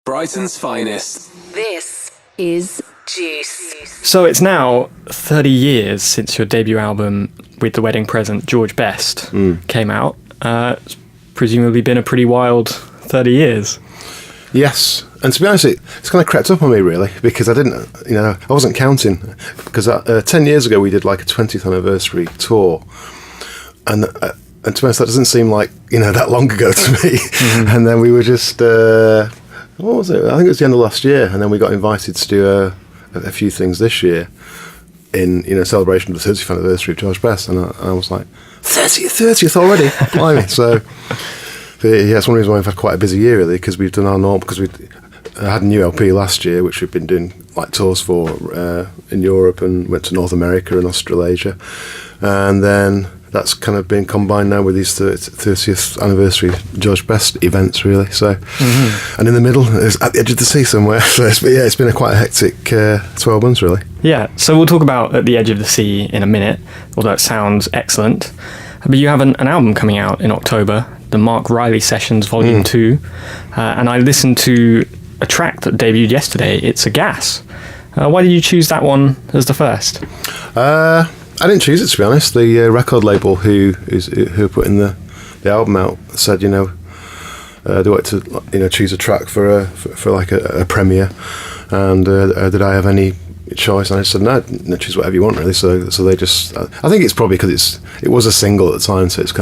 Brighton's finest. This is Juice. So it's now 30 years since your debut album with the wedding present, George Best, came out. It's presumably been a pretty wild 30 years. Yes, and to be honest, it's kind of crept up on me really, because I wasn't counting, because 10 years ago we did like a 20th anniversary tour, and to be honest, that doesn't seem like that long ago to me. And then we were just what was it? I think it was the end of last year, and then we got invited to do a few things this year in celebration of the 30th anniversary of George Best, and I was like, 30th already, blimey. So yeah, it's one reason why we've had quite a busy year really, because we've done our normal, because we had a new LP last year, which we've been doing like tours for in Europe, and went to North America and Australasia, and then that's kind of been combined now with these 30th anniversary George Best events really. So and in the middle is at the edge of the sea somewhere. So it's been quite a hectic 12 months really. Yeah, so we'll talk about At the Edge of the Sea in a minute, although it sounds excellent. But you have an album coming out in October, the Mark Riley Sessions Volume 2, and I listened to a track that debuted yesterday, It's a Gas. Why did you choose that one as the first? I didn't choose it, to be honest. The record label who put in the album out said, they want to choose a track for like a premiere, and did I have any choice? And I said no, choose whatever you want really. So they just, I think it's probably because it was a single at the time, so it's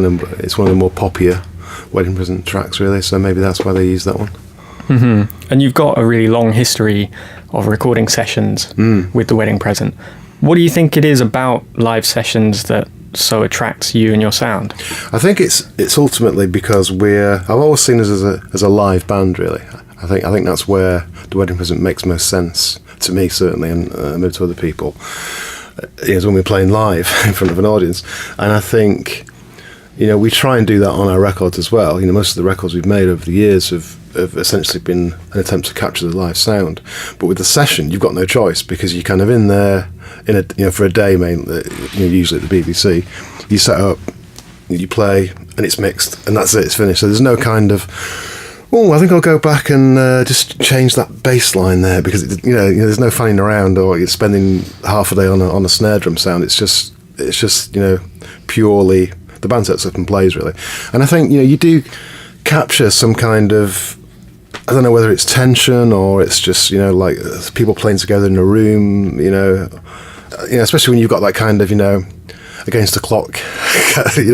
one of the more popular wedding present tracks really. So maybe that's why they used that one. And you've got a really long history of recording sessions with the wedding present. What do you think it is about live sessions that so attracts you and your sound? I think it's ultimately because I've always seen us as a live band really. I think that's where the wedding present makes most sense to me, certainly, and maybe to other people, is when we're playing live in front of an audience. And I think we try and do that on our records as well. Most of the records we've made over the years have essentially been an attempt to capture the live sound. But with the session, you've got no choice, because you're kind of in there for a day, mainly, usually at the BBC. You set up, you play, and it's mixed, and that's it. It's finished. So there's no kind of, I think I'll go back and just change that bass line there, because there's no fanning around, or you're spending half a day on a snare drum sound. It's just purely the band sets up and plays really. And I think you do capture some kind of, I don't know whether it's tension or it's just like people playing together in a room, especially when you've got that kind of against the clock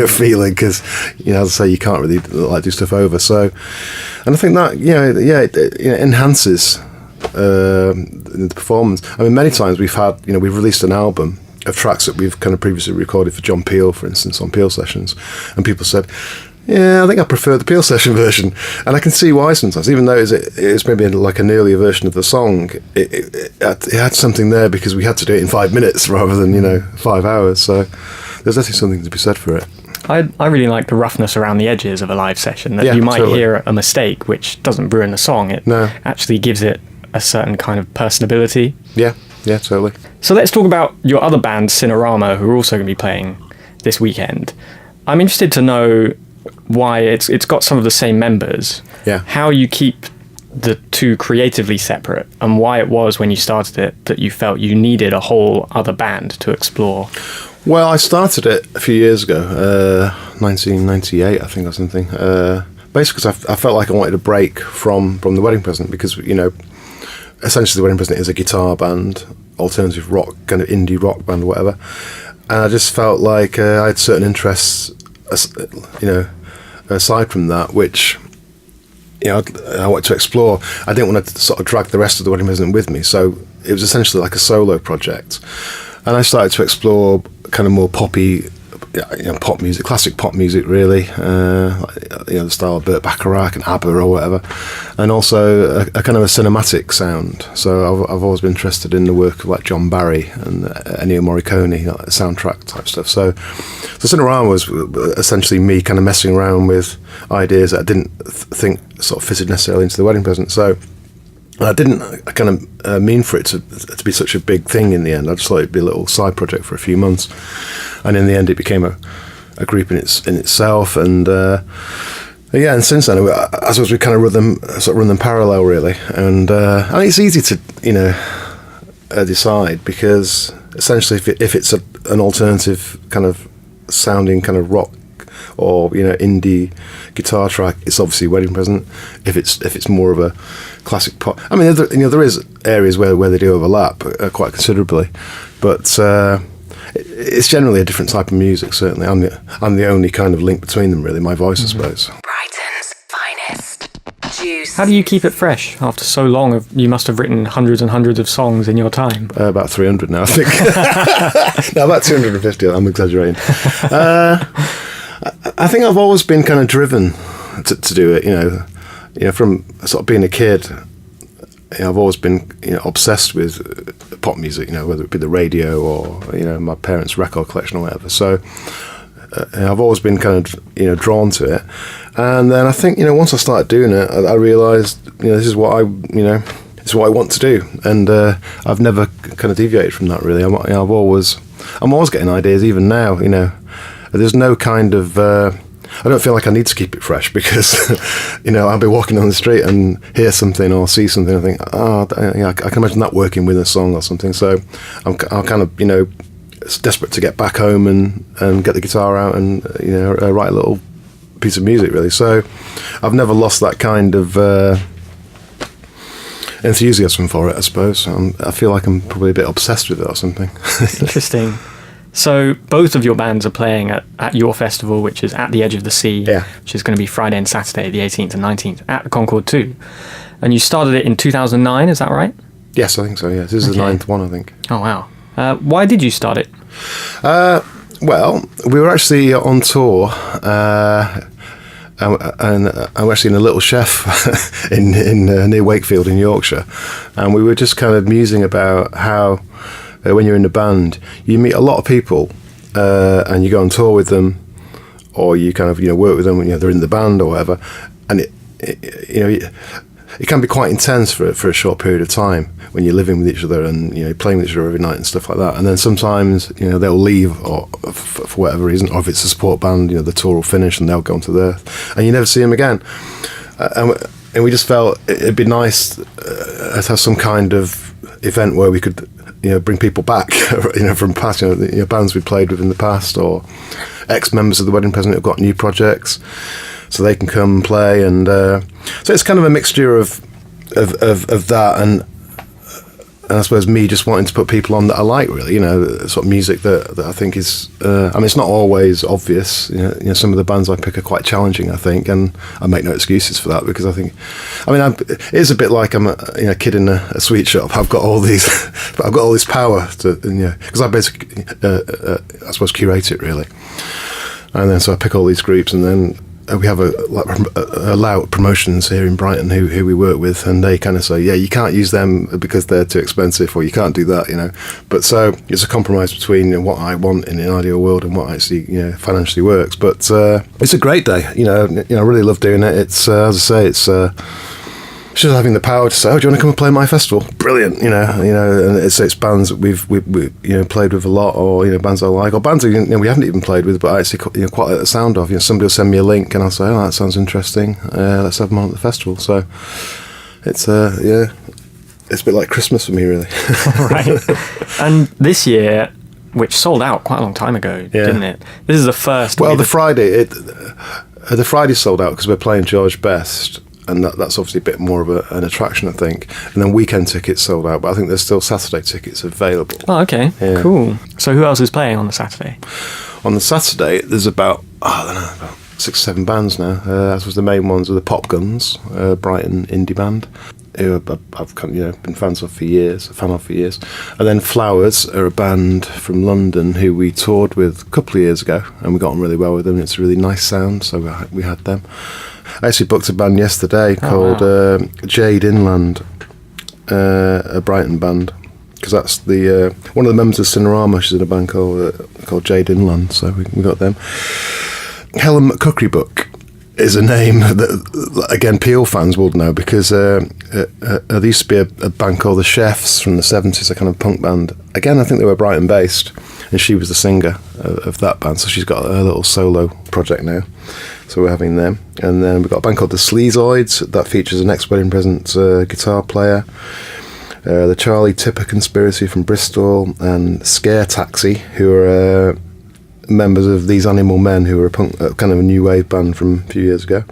feeling, because as I say, you can't really do stuff over. So, and I think that it enhances the performance. I mean, many times we've released an album of tracks that we've kind of previously recorded for John Peel, for instance, on Peel Sessions, and people said, yeah, I think I prefer the Peel Session version, and I can see why sometimes, even though it's maybe like an earlier version of the song, it had something there because we had to do it in 5 minutes rather than 5 hours. So there's definitely something to be said for it. I really like the roughness around the edges of a live session, that you might hear a mistake which doesn't ruin the song. It actually gives it a certain kind of personability. Yeah, totally. So let's talk about your other band, Cinerama, who are also going to be playing this weekend. I'm interested to know why it's got some of the same members, how you keep the two creatively separate, and why it was when you started it that you felt you needed a whole other band to explore. Well, I started it a few years ago, 1998 I think, or something, basically because I felt like I wanted a break from the wedding present, because essentially the wedding present is a guitar band, alternative rock, kind of indie rock band or whatever, and I just felt like I had certain interests aside from that, which I wanted to explore. I didn't want to sort of drag the rest of the wedding present with me, so it was essentially like a solo project, and I started to explore kind of more poppy, pop music, classic pop music really, the style of Burt Bacharach and ABBA or whatever, and also a kind of a cinematic sound. So I've always been interested in the work of like John Barry and Ennio Morricone, soundtrack type stuff. So Cinerama was essentially me kind of messing around with ideas that I didn't think sort of fitted necessarily into the wedding present. So I didn't kind of mean for it to be such a big thing in the end. I just thought it'd be a little side project for a few months, and in the end it became a group in itself. And Yeah, and since then, I suppose we kind of run them parallel, really, and I mean, it's easy to decide, because essentially, if it's an alternative kind of sounding kind of rock or indie guitar track, it's obviously Wedding Present. If it's more of a classic pop, I mean, there is areas where they do overlap quite considerably, but it's generally a different type of music. Certainly, I'm the only kind of link between them, really. My voice, I suppose. Brighton's finest. Juice. How do you keep it fresh after so long? You must have written hundreds and hundreds of songs in your time. About 300 now, I think. No, about 250. I'm exaggerating. I think I've always been kind of driven to do it. From sort of being a kid. I've always been obsessed with pop music, whether it be the radio or my parents' record collection or whatever. So I've always been kind of drawn to it. And then I think once I started doing it, I realised this is what it's what I want to do, and I've never kind of deviated from that, really. I'm always getting ideas, even now. There's no kind of I don't feel like I need to keep it fresh, because I'll be walking on the street and hear something or see something and think, I can imagine that working with a song or something. So I'm kind of desperate to get back home and get the guitar out and write a little piece of music, really. So I've never lost that kind of enthusiasm for it, I suppose. I feel like I'm probably a bit obsessed with it or something. Interesting. So both of your bands are playing at your festival, which is At the Edge of the Sea, which is going to be Friday and Saturday, the 18th and 19th, at the Concorde too. And you started it in 2009, is that right? Yes, I think so, yes. This is the 9th one, I think. Oh, wow. Why did you start it? Well, we were actually on tour, and I'm actually in a little chef in near Wakefield in Yorkshire, and we were just kind of musing about how when you're in a band, you meet a lot of people, and you go on tour with them, or you kind of work with them when they're in the band or whatever, and it can be quite intense for a short period of time when you're living with each other and playing with each other every night and stuff like that. And then sometimes they'll leave or for whatever reason, or if it's a support band, the tour will finish and they'll go on to theirs, and you never see them again. And we just felt it'd be nice to have some kind of event where we could bring people back from past bands we played with in the past, or ex-members of the Wedding Present who've got new projects, so they can come and play. And so it's kind of a mixture of that and I suppose me just wanting to put people on that I like, really, sort of music that I think is I mean, it's not always obvious. Some of the bands I pick are quite challenging, I think, and I make no excuses for that, because I think, it is a bit like I'm a kid in a sweet shop. I've got all this power to, because I basically I suppose curate it, really, and then so I pick all these groups, and then we have a Lout Promotions here in Brighton who we work with, and they kind of say, you can't use them because they're too expensive, or you can't do that, But so it's a compromise between what I want in an ideal world and what actually financially works. But it's a great day, I really love doing it. It's as I say, it's just having the power to say, do you want to come and play my festival? Brilliant, and it's bands that we've played with a lot, or bands I like, or bands that we haven't even played with, but I actually quite like the sound of. Somebody will send me a link, and I'll say, that sounds interesting. Let's have them on at the festival. So it's it's a bit like Christmas for me, really. Right. And this year, which sold out quite a long time ago, didn't it? This is the first. Well, the Friday sold out because we're playing George Best. And that's obviously a bit more of an attraction, I think. And then weekend tickets sold out, but I think there's still Saturday tickets available. Oh, okay. Yeah. Cool. So who else is playing on the Saturday? On the Saturday, there's about 6-7 bands now. As was the main ones are the Pop Guns, Brighton indie band, who I've been fans of for years. And then Flowers are a band from London who we toured with a couple of years ago, and we got on really well with them. It's a really nice sound, so we had them. I actually booked a band yesterday called Jade Inland, a Brighton band, because that's the one of the members of Cinerama. She's in a band called Jade Inland, so we got them. Helen McCuckery book is a name that, again, Peel fans will know, because there used to be a band called The Chefs from the 70s, a kind of punk band. Again, I think they were Brighton based, and she was the singer of that band, so she's got a little solo project now. So we're having them. And then we've got a band called The Sleazoids that features an ex-wedding present guitar player. The Charlie Tipper Conspiracy from Bristol, and Scare Taxi, who are members of These Animal Men, who were a punk, kind of a new wave band from a few years ago.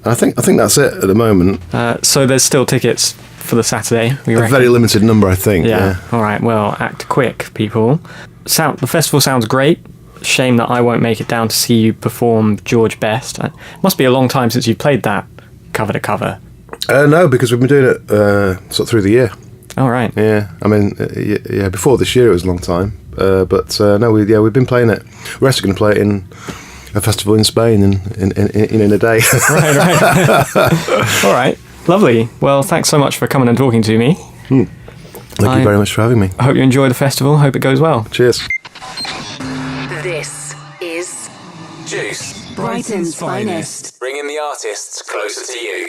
And I think that's it at the moment. So there's still tickets for the Saturday, we reckon? A very limited number, I think. Yeah. All right. Well, act quick, people. The festival sounds great. Shame that I won't make it down to see you perform George Best. It must be a long time since you played that cover to cover. No, because we've been doing it sort of through the year. All right. Yeah, I mean, before this year it was a long time. But no, we've been playing it. We're actually going to play it in a festival in Spain in a day. Right. All right. Lovely. Well, thanks so much for coming and talking to me. Thank you very much for having me. I hope you enjoy the festival. Hope it goes well. Cheers. This is Juice Brighton's finest. Bringing the artists closer to you.